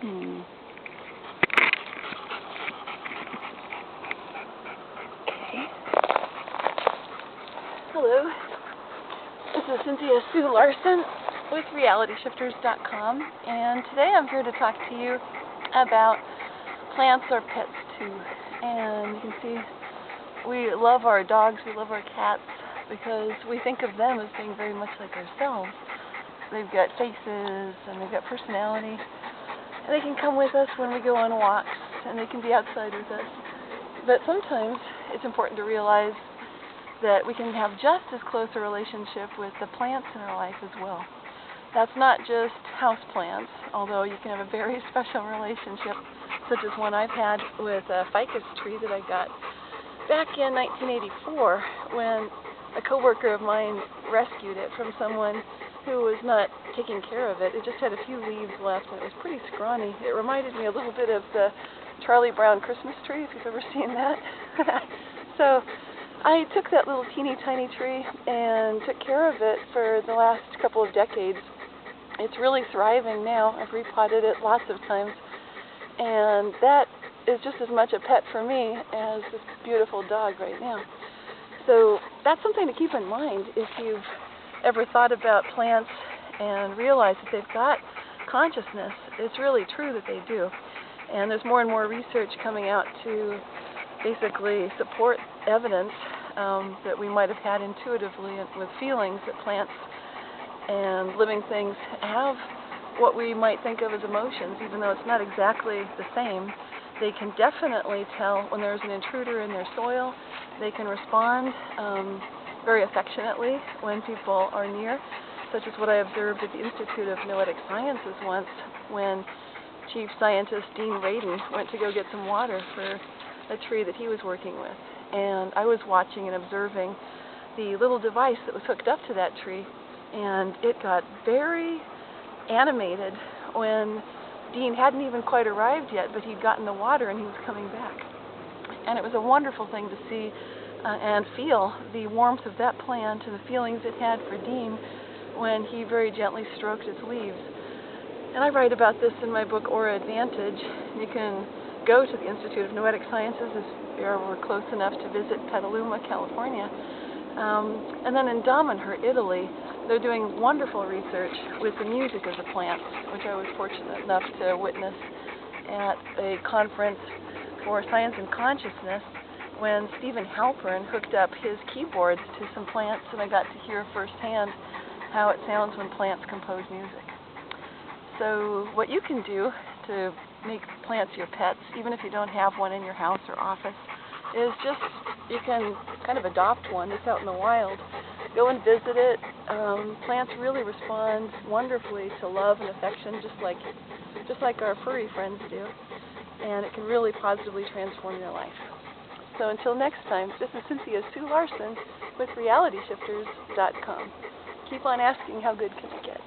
Okay. Hello. This is Cynthia Sue Larson with RealityShifters.com, and today I'm here to talk to you about plants or pets too. And you can see we love our dogs, we love our cats, because we think of them as being very much like ourselves. They've got faces and they've got personality. And they can come with us when we go on walks, and they can be outside with us. But sometimes it's important to realize that we can have just as close a relationship with the plants in our life as well. That's not just house plants, although you can have a very special relationship, such as one I've had with a ficus tree that I got back in 1984 when a coworker of mine rescued it from someone who was not taking care of it. It just had a few leaves left, and it was pretty scrawny. It reminded me a little bit of the Charlie Brown Christmas tree, if you've ever seen that. So I took that little teeny tiny tree and took care of it for the last couple of decades. It's really thriving now. I've repotted it lots of times, and that is just as much a pet for me as this beautiful dog right now. So that's something to keep in mind if you've ever thought about plants and realized that they've got consciousness. It's really true that they do. And there's more and more research coming out to basically support evidence that we might have had intuitively with feelings that plants and living things have what we might think of as emotions, even though it's not exactly the same. They can definitely tell when there's an intruder in their soil. They can respond very affectionately when people are near, such as what I observed at the Institute of Noetic Sciences once when Chief Scientist Dean Radin went to go get some water for a tree that he was working with. And I was watching and observing the little device that was hooked up to that tree, and it got very animated when Dean hadn't even quite arrived yet, but he'd gotten the water and he was coming back. And it was a wonderful thing to see and feel the warmth of that plant and the feelings it had for Dean when he very gently stroked its leaves. And I write about this in my book, Aura Advantage. You can go to the Institute of Noetic Sciences if you're close enough to visit Petaluma, California. And then in Damenhur, Italy, they're doing wonderful research with the music of the plants, which I was fortunate enough to witness at a conference for science and consciousness when Stephen Halpern hooked up his keyboards to some plants, and I got to hear firsthand how it sounds when plants compose music. So what you can do to make plants your pets, even if you don't have one in your house or office, is just, you can kind of adopt one that's out in the wild. Go and visit it. Plants really respond wonderfully to love and affection, just like our furry friends do. And it can really positively transform your life. So until next time, this is Cynthia Sue Larson with RealityShifters.com. Keep on asking, how good can it get?